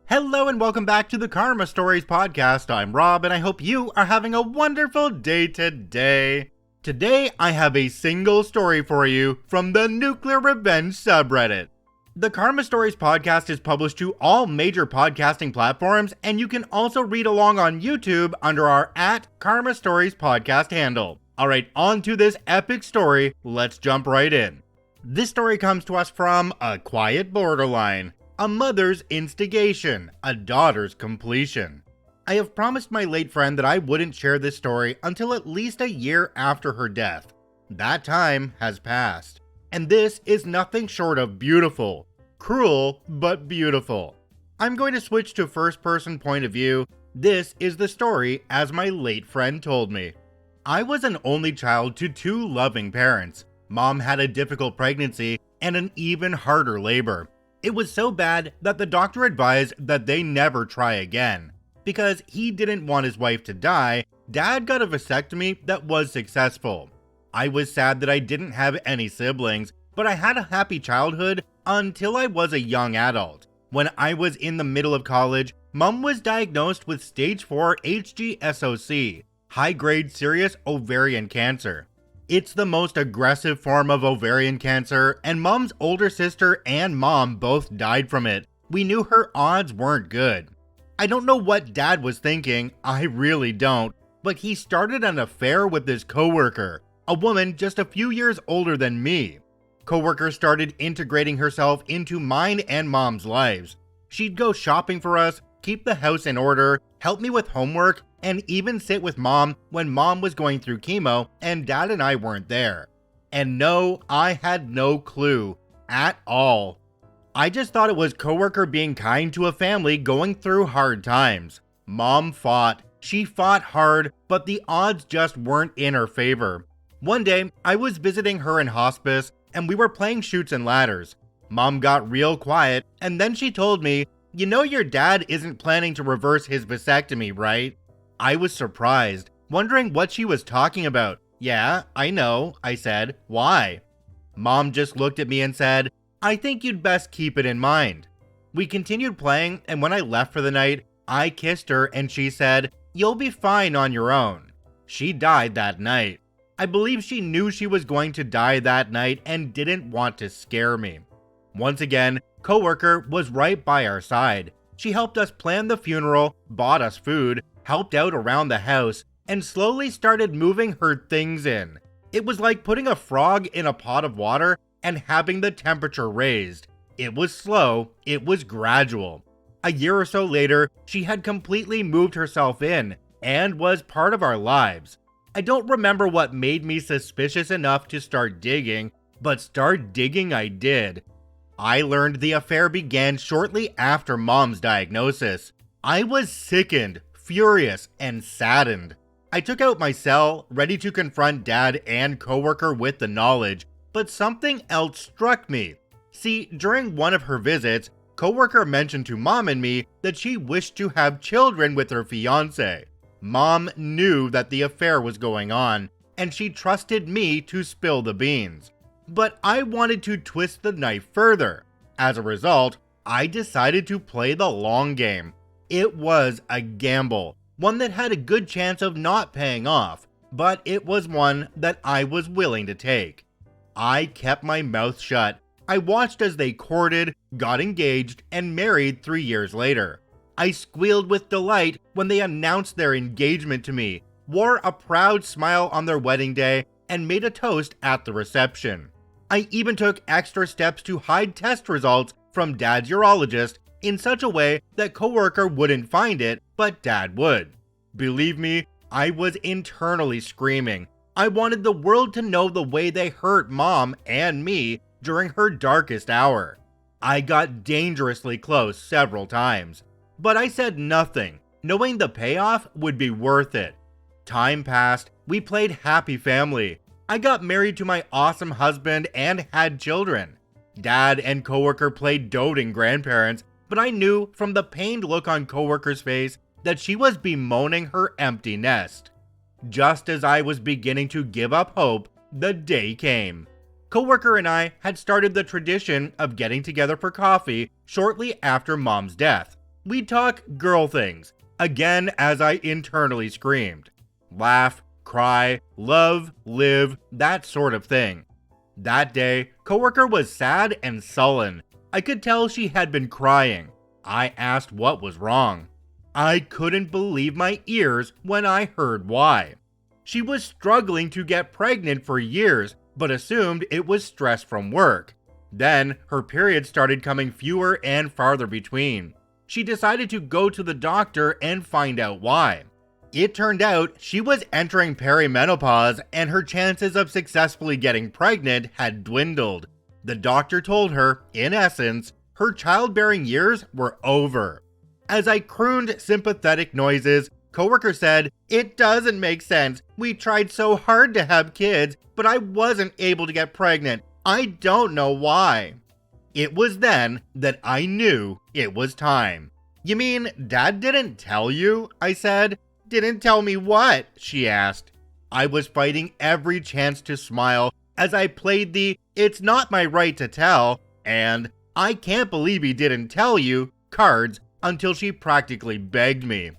Hello and welcome back to the Karma Stories podcast. I'm Rob and I hope you are having a wonderful day today. Today I have a single story for you from the NuclearRevenge subreddit. The Karma Stories podcast is published to all major podcasting platforms, and you can also read along on YouTube under our @Karma Stories podcast handle. Alright, on to this epic story, let's jump right in. This story comes to us from A Quiet Borderline. A mother's instigation, a daughter's completion. I have promised my late friend that I wouldn't share this story until at least a year after her death. That time has passed. And this is nothing short of beautiful. Cruel, but beautiful. I'm going to switch to first-person point of view. This is the story as my late friend told me. I was an only child to two loving parents. Mom had a difficult pregnancy and an even harder labor. It was so bad that the doctor advised that they never try again. Because he didn't want his wife to die, Dad got a vasectomy that was successful. I was sad that I didn't have any siblings, but I had a happy childhood until I was a young adult. When I was in the middle of college, Mom was diagnosed with stage 4 HGSOC, high-grade serous ovarian cancer. It's the most aggressive form of ovarian cancer, and Mom's older sister and Mom both died from it. We knew her odds weren't good. I don't know what Dad was thinking, I really don't, but he started an affair with his coworker, a woman just a few years older than me. Coworker started integrating herself into mine and Mom's lives. She'd go shopping for us, keep the house in order, help me with homework, and even sit with Mom when Mom was going through chemo and Dad and I weren't there. And no, I had no clue at all. I just thought it was coworker being kind to a family going through hard times. Mom fought. She fought hard, but the odds just weren't in her favor. One day, I was visiting her in hospice and we were playing Chutes and Ladders. Mom got real quiet and then she told me, "You know your dad isn't planning to reverse his vasectomy, right?" I was surprised, wondering what she was talking about. "Yeah, I know," I said. "Why?" Mom just looked at me and said, "I think you'd best keep it in mind." We continued playing, and when I left for the night, I kissed her and she said, "You'll be fine on your own." She died that night. I believe she knew she was going to die that night and didn't want to scare me. Once again, coworker was right by our side. She helped us plan the funeral, bought us food, helped out around the house, and slowly started moving her things in. It was like putting a frog in a pot of water and having the temperature raised. It was slow, it was gradual. A year or so later, she had completely moved herself in and was part of our lives. I don't remember what made me suspicious enough to start digging, but start digging I did. I learned the affair began shortly after Mom's diagnosis. I was sickened, furious, and saddened. I took out my cell, ready to confront Dad and coworker with the knowledge, but something else struck me. See, during one of her visits, coworker mentioned to Mom and me that she wished to have children with her fiancé. Mom knew that the affair was going on, and she trusted me to spill the beans. But I wanted to twist the knife further. As a result, I decided to play the long game. It was a gamble, one that had a good chance of not paying off, but it was one that I was willing to take. I kept my mouth shut. I watched as they courted, got engaged, and married 3 years later. I squealed with delight when they announced their engagement to me, wore a proud smile on their wedding day, and made a toast at the reception. I even took extra steps to hide test results from Dad's urologist in such a way that coworker wouldn't find it, but Dad would. Believe me, I was internally screaming. I wanted the world to know the way they hurt Mom and me during her darkest hour. I got dangerously close several times, but I said nothing, knowing the payoff would be worth it. Time passed, we played happy family. I got married to my awesome husband and had children. Dad and coworker played doting grandparents, but I knew from the pained look on coworker's face that she was bemoaning her empty nest. Just as I was beginning to give up hope, the day came. Coworker and I had started the tradition of getting together for coffee shortly after Mom's death. We'd talk girl things, again as I internally screamed. Laugh, cry, love, live, that sort of thing. That day, coworker was sad and sullen. I could tell she had been crying. I asked what was wrong. I couldn't believe my ears when I heard why. She was struggling to get pregnant for years, but assumed it was stress from work. Then, her periods started coming fewer and farther between. She decided to go to the doctor and find out why. It turned out she was entering perimenopause and her chances of successfully getting pregnant had dwindled. The doctor told her, in essence, her childbearing years were over. As I crooned sympathetic noises, coworker said, "It doesn't make sense. We tried so hard to have kids, but I wasn't able to get pregnant. I don't know why." It was then that I knew it was time. "You mean Dad didn't tell you?" I said. "Didn't tell me what?" she asked. I was fighting every chance to smile as I played the "it's not my right to tell" and "I can't believe he didn't tell you" cards until she practically begged me.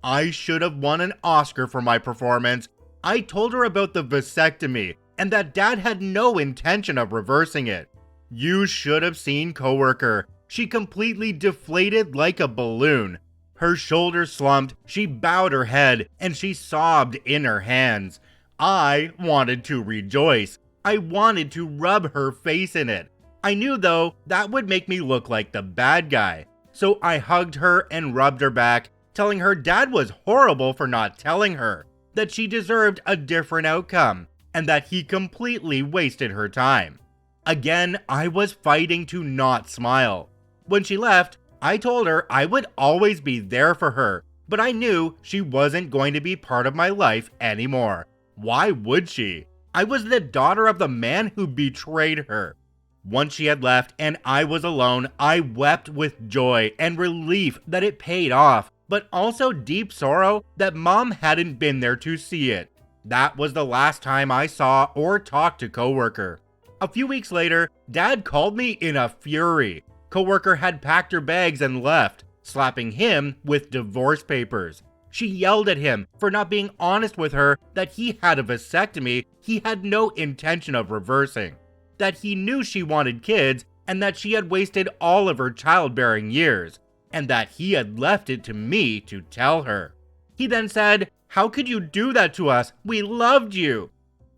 I should have won an Oscar for my performance. I told her about the vasectomy and that Dad had no intention of reversing it. You should have seen coworker. She completely deflated like a balloon. Her shoulders slumped, she bowed her head, and she sobbed in her hands. I wanted to rejoice. I wanted to rub her face in it. I knew, though, that would make me look like the bad guy. So I hugged her and rubbed her back, telling her Dad was horrible for not telling her, that she deserved a different outcome, and that he completely wasted her time. Again, I was fighting to not smile. When she left, I told her I would always be there for her, but I knew she wasn't going to be part of my life anymore. Why would she? I was the daughter of the man who betrayed her. Once she had left and I was alone, I wept with joy and relief that it paid off, but also deep sorrow that Mom hadn't been there to see it. That was the last time I saw or talked to coworker. A few weeks later, Dad called me in a fury. Coworker had packed her bags and left, slapping him with divorce papers. She yelled at him for not being honest with her that he had a vasectomy he had no intention of reversing, that he knew she wanted kids and that she had wasted all of her childbearing years, and that he had left it to me to tell her. He then said, "How could you do that to us? We loved you."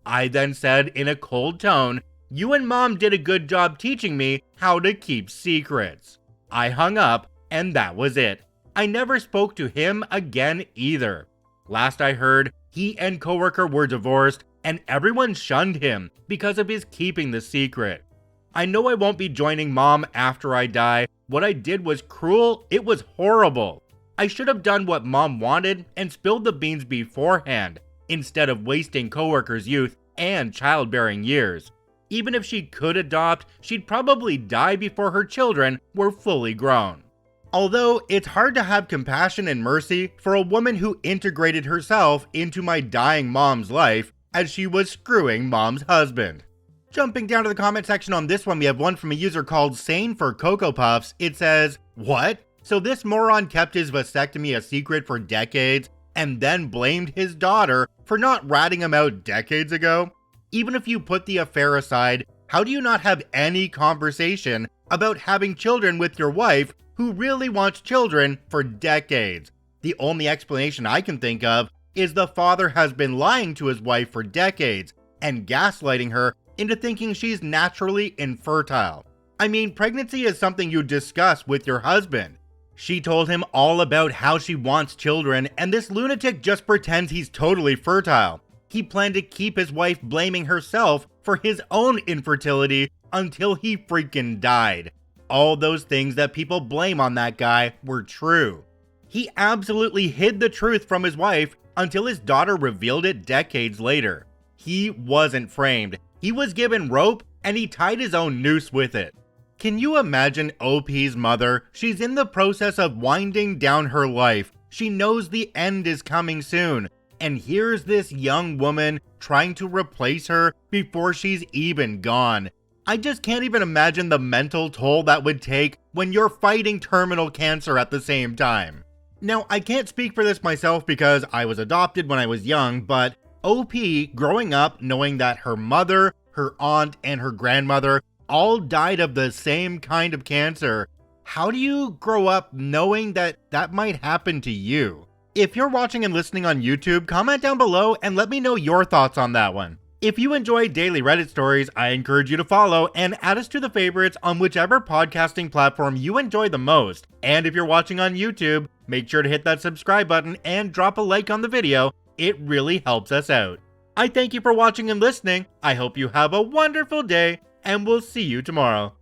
I then said in a cold tone, "You and Mom did a good job teaching me how to keep secrets." I hung up, and that was it. I never spoke to him again either. Last I heard, he and coworker were divorced, and everyone shunned him because of his keeping the secret. I know I won't be joining Mom after I die. What I did was cruel, it was horrible. I should have done what Mom wanted and spilled the beans beforehand, instead of wasting coworker's youth and childbearing years. Even if she could adopt, she'd probably die before her children were fully grown. Although it's hard to have compassion and mercy for a woman who integrated herself into my dying mom's life as she was screwing Mom's husband. Jumping down to the comment section on this one, we have one from a user called Sane for Cocoa Puffs. It says, "What? So this moron kept his vasectomy a secret for decades and then blamed his daughter for not ratting him out decades ago? Even if you put the affair aside, how do you not have any conversation about having children with your wife who really wants children for decades? The only explanation I can think of is the father has been lying to his wife for decades and gaslighting her into thinking she's naturally infertile. I mean, pregnancy is something you discuss with your husband. She told him all about how she wants children, and this lunatic just pretends he's totally fertile. He planned to keep his wife blaming herself for his own infertility until he freaking died. All those things that people blame on that guy were true. He absolutely hid the truth from his wife until his daughter revealed it decades later. He wasn't framed. He was given rope and he tied his own noose with it. Can you imagine OP's mother? She's in the process of winding down her life. She knows the end is coming soon. And here's this young woman trying to replace her before she's even gone. I just can't even imagine the mental toll that would take when you're fighting terminal cancer at the same time. Now, I can't speak for this myself because I was adopted when I was young, but OP, growing up knowing that her mother, her aunt, and her grandmother all died of the same kind of cancer, how do you grow up knowing that that might happen to you? If you're watching and listening on YouTube, comment down below and let me know your thoughts on that one. If you enjoy daily Reddit stories, I encourage you to follow and add us to the favorites on whichever podcasting platform you enjoy the most. And if you're watching on YouTube, make sure to hit that subscribe button and drop a like on the video. It really helps us out. I thank you for watching and listening. I hope you have a wonderful day, and we'll see you tomorrow.